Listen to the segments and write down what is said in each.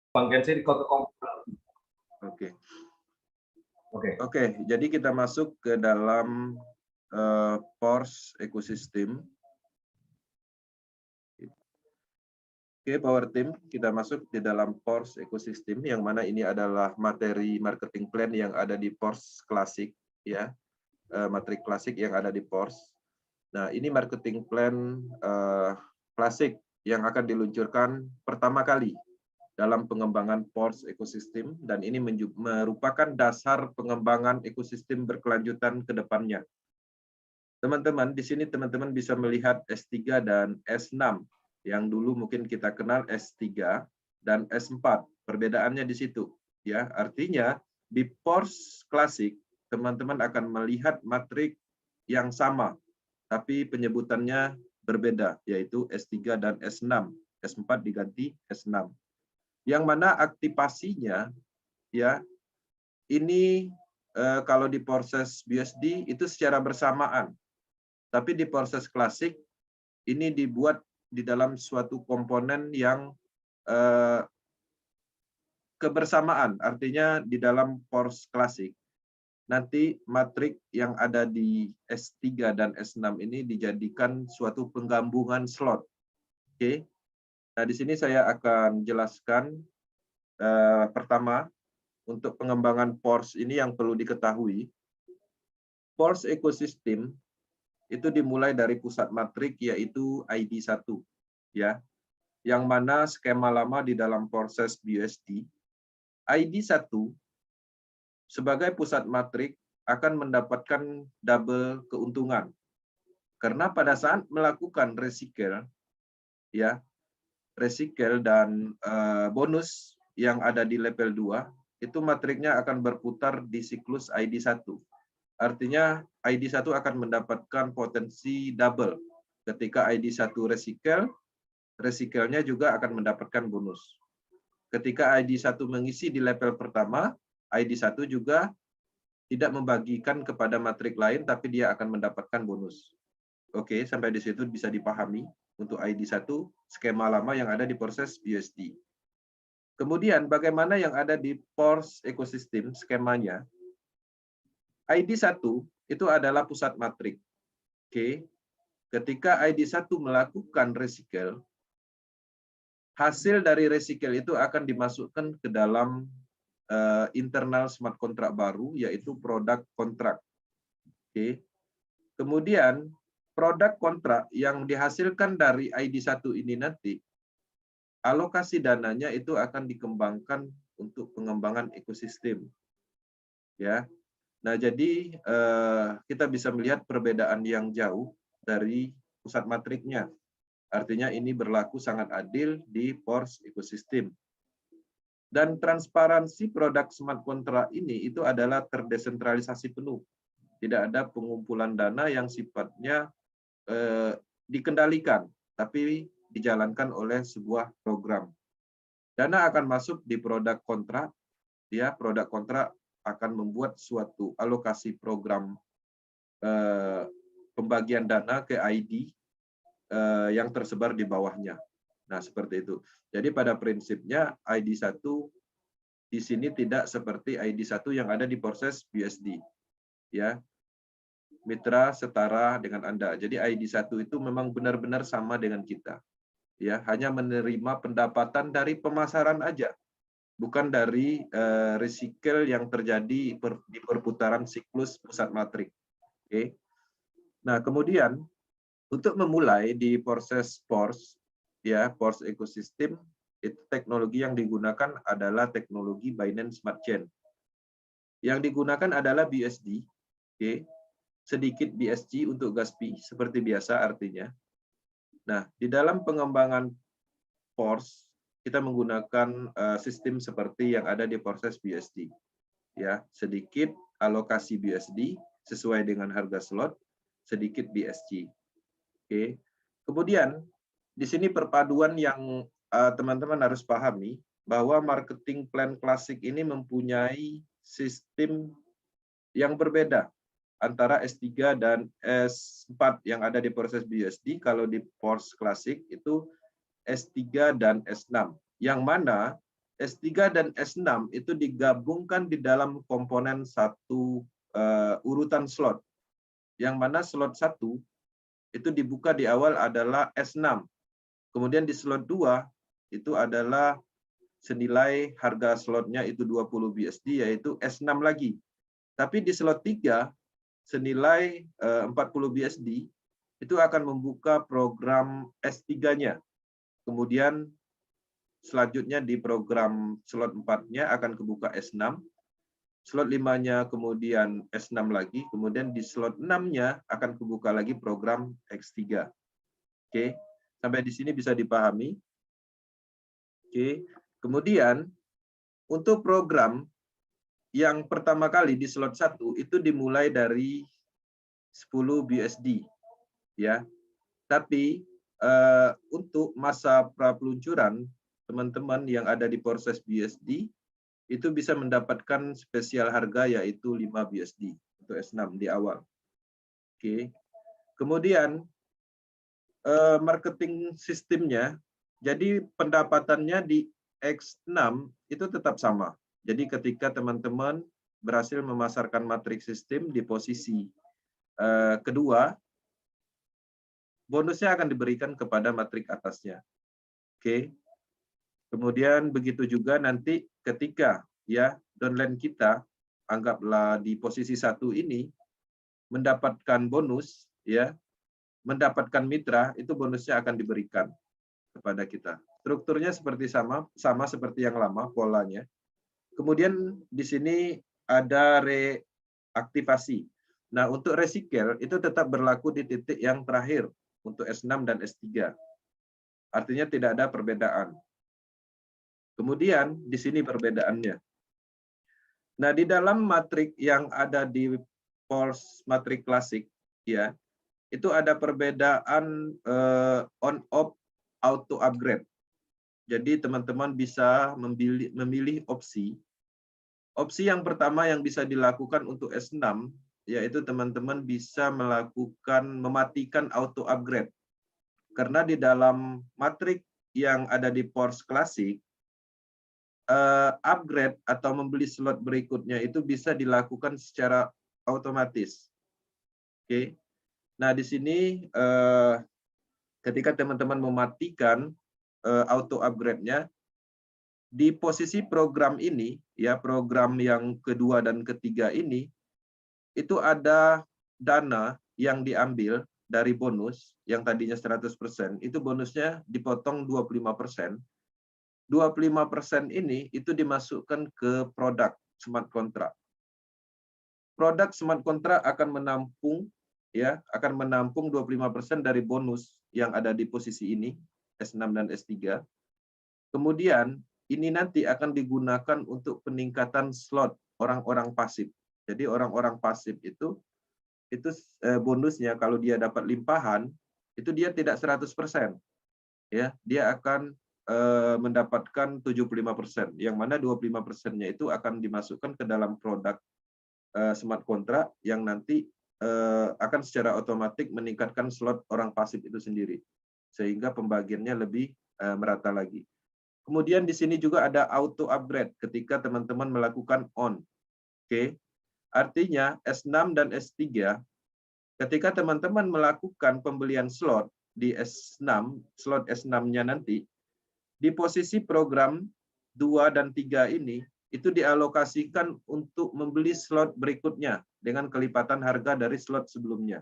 Bang Gensi di kota Oke. Oke, jadi kita masuk ke dalam PORS ekosistem. Oke, Power Team, kita masuk di dalam PORS ekosistem, yang mana ini adalah materi marketing plan yang ada di PORS Classic, ya, materi klasik yang ada di PORS. Nah, ini marketing plan klasik yang akan diluncurkan pertama kali dalam pengembangan PORS ekosistem, dan ini merupakan dasar pengembangan ekosistem berkelanjutan ke depannya. Teman-teman, di sini teman-teman bisa melihat S3 dan S6, yang dulu mungkin kita kenal S3 dan S4. Perbedaannya di situ, ya. Artinya di PORS klasik teman-teman akan melihat matrik yang sama, tapi penyebutannya berbeda, yaitu S3 dan S6. S4 diganti S6. Yang mana aktivasinya, ya, ini kalau di proses BUSD itu secara bersamaan. Tapi di proses klasik ini dibuat di dalam suatu komponen yang kebersamaan, artinya di dalam PORS klasik nanti matrik yang ada di S3 dan S6 ini dijadikan suatu penggabungan slot. Oke. Nah, di sini saya akan jelaskan pertama untuk pengembangan PORS ini yang perlu diketahui. PORS ekosistem itu dimulai dari pusat matrik yaitu ID1, ya. Yang mana skema lama di dalam proses BUSD, ID1 sebagai pusat matrik akan mendapatkan double keuntungan. Karena pada saat melakukan recycle, ya, recycle dan bonus yang ada di level 2, itu matriknya akan berputar di siklus ID1. Artinya ID1 akan mendapatkan potensi double. Ketika ID1 recycle, recycle-nya juga akan mendapatkan bonus. Ketika ID1 mengisi di level pertama, ID1 juga tidak membagikan kepada matrik lain, tapi dia akan mendapatkan bonus. Oke, sampai di situ bisa dipahami untuk ID1, skema lama yang ada di proses BUSD. Kemudian bagaimana yang ada di PORS ekosistem skemanya? ID1 itu adalah pusat matrik. Oke. Ketika ID1 melakukan recycle, hasil dari recycle itu akan dimasukkan ke dalam internal smart contract baru, yaitu produk kontrak. Oke. Kemudian produk kontrak yang dihasilkan dari ID1 ini nanti, alokasi dananya itu akan dikembangkan untuk pengembangan ekosistem. Ya. Nah, jadi kita bisa melihat perbedaan yang jauh dari pusat matriknya. Artinya ini berlaku sangat adil di PORS ekosistem. Dan transparansi produk smart contract ini itu adalah terdesentralisasi penuh. Tidak ada pengumpulan dana yang sifatnya dikendalikan, tapi dijalankan oleh sebuah program. Dana akan masuk di produk kontrak, ya, produk kontrak akan membuat suatu alokasi program pembagian dana ke ID yang tersebar di bawahnya. Nah, seperti itu. Jadi pada prinsipnya ID1 di sini tidak seperti ID1 yang ada di proses BUSD. Ya. Mitra setara dengan Anda. Jadi ID1 itu memang benar-benar sama dengan kita. Ya, hanya menerima pendapatan dari pemasaran aja. Bukan dari recycle yang terjadi di perputaran siklus pusat matrik. Oke. Nah, kemudian untuk memulai di proses PORS, ya, PORS ekosistem, itu teknologi yang digunakan adalah teknologi Binance Smart Chain. Yang digunakan adalah BUSD, oke, sedikit BSC untuk Gaspi, seperti biasa artinya. Nah, di dalam pengembangan PORS, kita menggunakan sistem seperti yang ada di proses BUSD. Ya, sedikit alokasi BUSD sesuai dengan harga slot, sedikit BSC. Oke. Kemudian di sini perpaduan yang teman-teman harus pahami bahwa marketing plan klasik ini mempunyai sistem yang berbeda antara S3 dan S4 yang ada di proses BUSD. Kalau di PORS klasik itu S3 dan S6. Yang mana S3 dan S6 itu digabungkan di dalam komponen satu urutan slot. Yang mana slot 1 itu dibuka di awal adalah S6. Kemudian di slot 2 itu adalah senilai harga slotnya itu 20 BSD, yaitu S6 lagi. Tapi di slot 3 senilai 40 BSD itu akan membuka program S3-nya. Kemudian selanjutnya di program slot 4-nya akan kebuka S6. Slot 5-nya kemudian S6 lagi. Kemudian di slot 6-nya akan kebuka lagi program X3. Oke, sampai di sini bisa dipahami. Oke, kemudian untuk program yang pertama kali di slot 1 itu dimulai dari 10 BSD. Ya, tapi untuk masa prapeluncuran, teman-teman yang ada di proses BSD itu bisa mendapatkan spesial harga yaitu 5 BSD untuk S6 di awal. Oke. Kemudian marketing sistemnya, jadi pendapatannya di X6 itu tetap sama. Jadi ketika teman-teman berhasil memasarkan matriks sistem di posisi kedua, bonusnya akan diberikan kepada matrik atasnya. Oke. Kemudian begitu juga nanti ketika ya downline kita anggaplah di posisi 1 ini mendapatkan bonus ya, mendapatkan mitra, itu bonusnya akan diberikan kepada kita. Strukturnya seperti sama seperti yang lama polanya. Kemudian di sini ada reaktivasi. Nah, untuk recycle itu tetap berlaku di titik yang terakhir untuk S6 dan S3. Artinya tidak ada perbedaan. Kemudian di sini perbedaannya. Nah, di dalam matrik yang ada di Force matrik klasik ya, itu ada perbedaan on off auto upgrade. Jadi teman-teman bisa memilih opsi. Opsi yang pertama yang bisa dilakukan untuk S6 yaitu teman-teman bisa mematikan auto upgrade. Karena di dalam matrik yang ada di Force klasik, upgrade atau membeli slot berikutnya itu bisa dilakukan secara otomatis. Oke. Nah, di sini ketika teman-teman mematikan auto upgrade-nya, di posisi program ini, ya program yang kedua dan ketiga ini, itu ada dana yang diambil dari bonus yang tadinya 100%, itu bonusnya dipotong 25%. 25% ini itu dimasukkan ke produk smart contract. Produk smart contract akan menampung 25% dari bonus yang ada di posisi ini, S6 dan S3. Kemudian ini nanti akan digunakan untuk peningkatan slot orang-orang pasif. Jadi orang-orang pasif itu bonusnya kalau dia dapat limpahan, itu dia tidak 100%. Ya, dia akan mendapatkan 75%, yang mana 25%-nya itu akan dimasukkan ke dalam produk smart contract yang nanti akan secara otomatis meningkatkan slot orang pasif itu sendiri, sehingga pembagiannya lebih merata lagi. Kemudian di sini juga ada auto upgrade ketika teman-teman melakukan on. Oke. Artinya S6 dan S3 ketika teman-teman melakukan pembelian slot di S6, slot S6-nya nanti di posisi program 2 dan 3 ini itu dialokasikan untuk membeli slot berikutnya dengan kelipatan harga dari slot sebelumnya.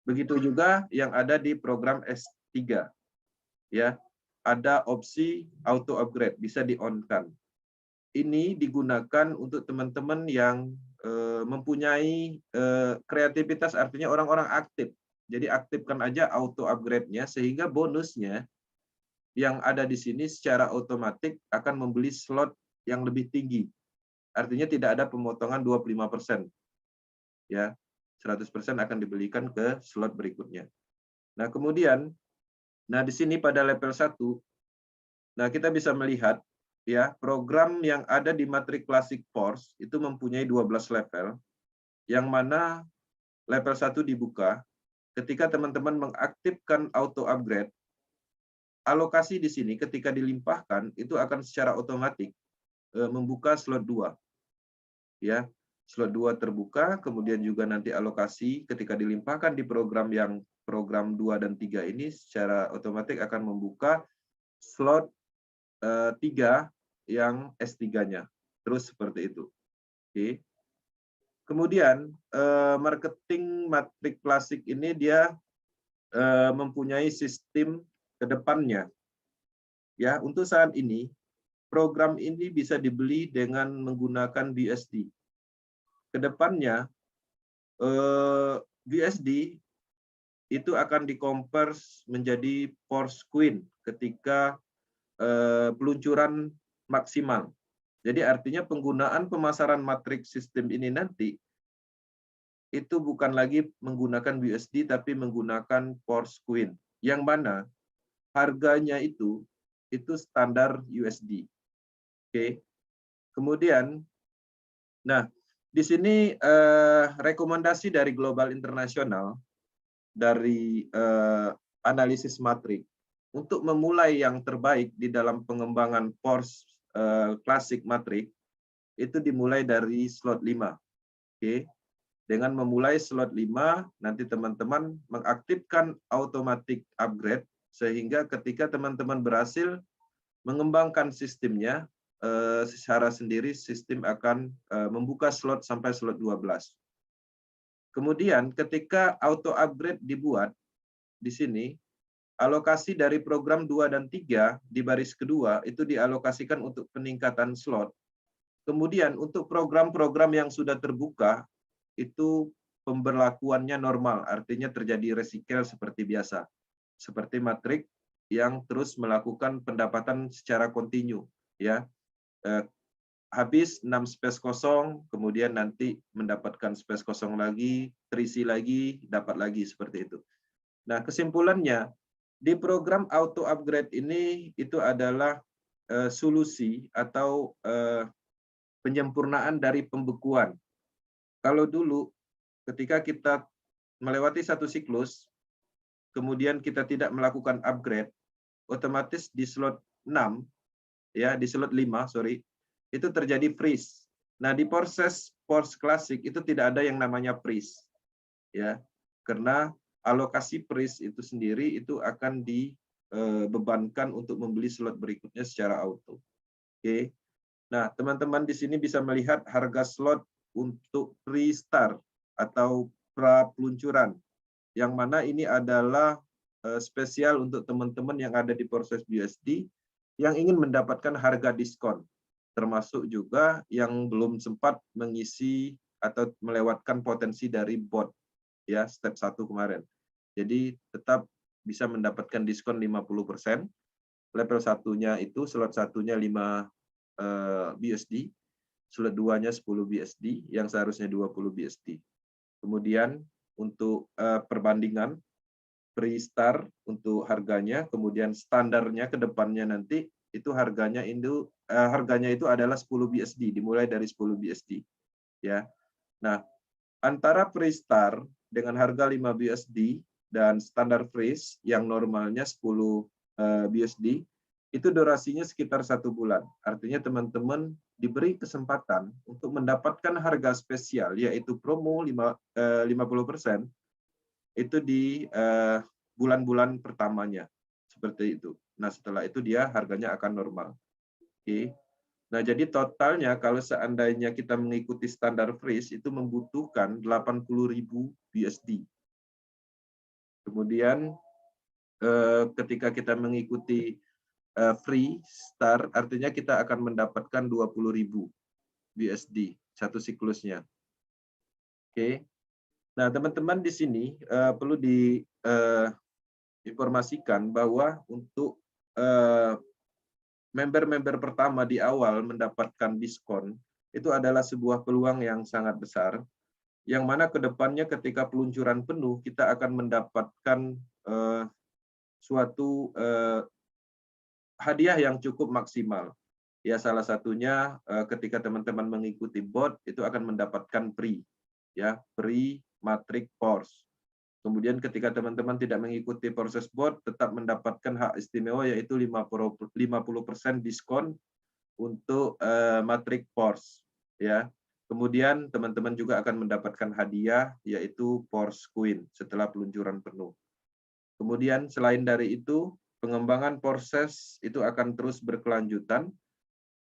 Begitu juga yang ada di program S3. Ya, ada opsi auto upgrade, bisa di-on-kan. Ini digunakan untuk teman-teman yang mempunyai kreativitas, artinya orang-orang aktif. Jadi aktifkan aja auto upgrade-nya sehingga bonusnya yang ada di sini secara otomatis akan membeli slot yang lebih tinggi. Artinya tidak ada pemotongan 25%. Ya, 100% akan dibelikan ke slot berikutnya. Nah, kemudian di sini pada level 1, nah kita bisa melihat ya, program yang ada di matrik klasik Force itu mempunyai 12 level, yang mana level 1 dibuka ketika teman-teman mengaktifkan auto upgrade. Alokasi di sini ketika dilimpahkan itu akan secara otomatis membuka slot 2. Ya, slot 2 terbuka, kemudian juga nanti alokasi ketika dilimpahkan di program 2 dan 3 ini secara otomatis akan membuka slot 3 yang S3-nya. Terus seperti itu. Oke. Kemudian marketing matrik klasik ini dia mempunyai sistem ke depannya. Ya, untuk saat ini program ini bisa dibeli dengan menggunakan BUSD. Kedepannya BUSD itu akan dikonvers menjadi Force Queen ketika peluncuran maksimal. Jadi artinya penggunaan pemasaran matriks sistem ini nanti itu bukan lagi menggunakan BUSD tapi menggunakan Force Queen, yang mana harganya itu standar USD. Oke. Kemudian, nah di sini rekomendasi dari Global International dari analisis matrik untuk memulai yang terbaik di dalam pengembangan Force klasik matrik itu dimulai dari slot 5. Oke. Dengan memulai slot 5, nanti teman-teman mengaktifkan automatic upgrade sehingga ketika teman-teman berhasil mengembangkan sistemnya secara sendiri, sistem akan membuka slot sampai slot 12. Kemudian ketika auto upgrade dibuat di sini, alokasi dari program 2 dan 3 di baris kedua itu dialokasikan untuk peningkatan slot. Kemudian untuk program-program yang sudah terbuka itu pemberlakuannya normal, artinya terjadi recycle seperti biasa. Seperti matrik yang terus melakukan pendapatan secara kontinu, ya. Habis 6 space kosong, kemudian nanti mendapatkan space kosong lagi, terisi lagi, dapat lagi seperti itu. Nah, kesimpulannya di program auto upgrade ini itu adalah solusi atau penyempurnaan dari pembekuan. Kalau dulu ketika kita melewati satu siklus, kemudian kita tidak melakukan upgrade, otomatis di slot 6, ya di slot 5, sorry, itu terjadi freeze. Nah, di proses Force Classic itu tidak ada yang namanya freeze. Ya, karena alokasi freeze itu sendiri itu akan dibebankan untuk membeli slot berikutnya secara auto. Oke. Nah, teman-teman di sini bisa melihat harga slot untuk pre-start atau pra peluncuran, yang mana ini adalah spesial untuk teman-teman yang ada di proses BUSD yang ingin mendapatkan harga diskon, termasuk juga yang belum sempat mengisi atau melewatkan potensi dari bot, ya step 1 kemarin. Jadi tetap bisa mendapatkan diskon 50%. Level 1-nya itu slot 1-nya 5 BUSD, slot 2-nya 10 BUSD yang seharusnya 20 BUSD. Kemudian untuk perbandingan pre-start untuk harganya, kemudian standarnya ke depannya nanti itu harganya itu adalah 10 BUSD, dimulai dari 10 BUSD, ya. Nah, antara pre-start dengan harga 5 BUSD dan standar freeze yang normalnya 10 BUSD itu durasinya sekitar 1 bulan. Artinya teman-teman diberi kesempatan untuk mendapatkan harga spesial yaitu promo 50% itu di bulan-bulan pertamanya, seperti itu. Nah, setelah itu dia harganya akan normal. Oke. Nah, jadi totalnya kalau seandainya kita mengikuti standar freeze itu membutuhkan 80.000 BUSD. Kemudian ketika kita mengikuti free start, artinya kita akan mendapatkan 20.000 BUSD satu siklusnya. Oke. Nah, teman-teman di sini perlu diinformasikan bahwa untuk member-member pertama di awal mendapatkan diskon itu adalah sebuah peluang yang sangat besar, yang mana ke depannya ketika peluncuran penuh kita akan mendapatkan suatu hadiah yang cukup maksimal. Ya, salah satunya ketika teman-teman mengikuti bot itu akan mendapatkan free, ya, free matrik Force. Kemudian ketika teman-teman tidak mengikuti proses bot tetap mendapatkan hak istimewa yaitu 50% diskon untuk matrik PORS ya. Kemudian teman-teman juga akan mendapatkan hadiah yaitu PORS Queen setelah peluncuran penuh. Kemudian selain dari itu, pengembangan proses itu akan terus berkelanjutan,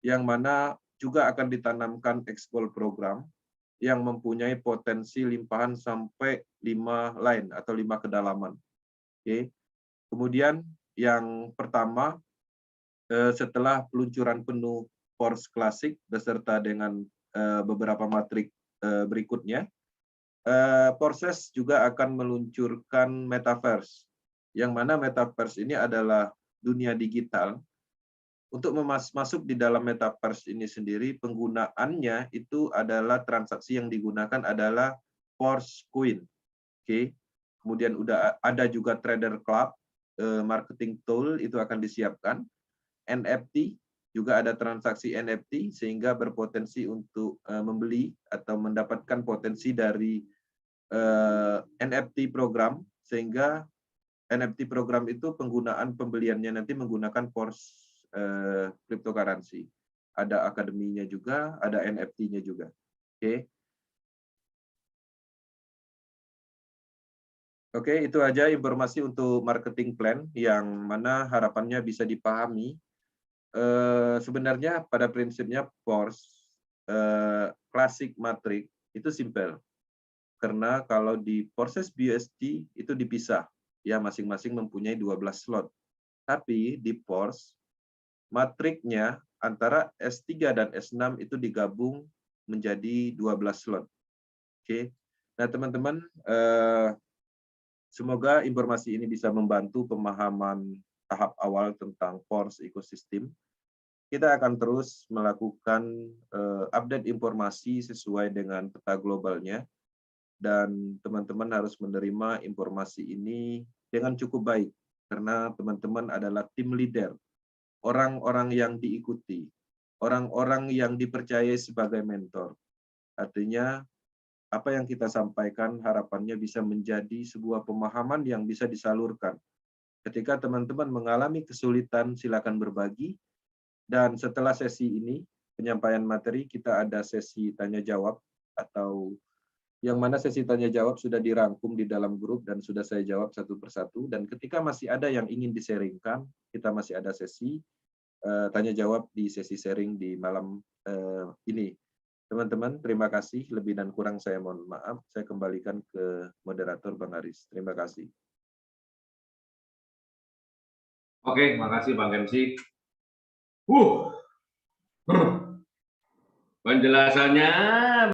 yang mana juga akan ditanamkan Explore program yang mempunyai potensi limpahan sampai 5 line atau 5 kedalaman. Oke. Kemudian yang pertama, setelah peluncuran penuh Force Classic beserta dengan beberapa matrik berikutnya, Proses juga akan meluncurkan Metaverse, yang mana Metaverse ini adalah dunia digital. Untuk masuk di dalam Metaverse ini sendiri, penggunaannya itu adalah transaksi yang digunakan adalah Force Coin. Oke. Kemudian udah ada juga Trader Club, marketing tool itu akan disiapkan. NFT, juga ada transaksi NFT sehingga berpotensi untuk membeli atau mendapatkan potensi dari NFT program, sehingga NFT program itu penggunaan pembeliannya nanti menggunakan Force cryptocurrency. Ada akademinya juga, ada NFT-nya juga. Oke. Oke, itu aja informasi untuk marketing plan yang mana harapannya bisa dipahami. Sebenarnya pada prinsipnya Force Classic Matrix itu simple. Karena kalau di proses BUSD itu dipisah, ya masing-masing mempunyai 12 slot. Tapi di Force matriknya antara S3 dan S6 itu digabung menjadi 12 slot. Oke. Nah, teman-teman, semoga informasi ini bisa membantu pemahaman tahap awal tentang Force Ecosystem. Kita akan terus melakukan update informasi sesuai dengan peta globalnya, dan teman-teman harus menerima informasi ini dengan cukup baik, karena teman-teman adalah tim leader, orang-orang yang diikuti, orang-orang yang dipercayai sebagai mentor. Artinya, apa yang kita sampaikan harapannya bisa menjadi sebuah pemahaman yang bisa disalurkan. Ketika teman-teman mengalami kesulitan, silakan berbagi. Dan setelah sesi ini, penyampaian materi, kita ada sesi tanya-jawab, atau yang mana sesi tanya-jawab sudah dirangkum di dalam grup dan sudah saya jawab satu persatu. Dan ketika masih ada yang ingin di-sharingkan, kita masih ada sesi tanya-jawab di sesi sharing di malam ini. Teman-teman, terima kasih. Lebih dan kurang saya mohon maaf. Saya kembalikan ke moderator Bang Aris. Terima kasih. Oke, makasih Bang MC. Penjelasannya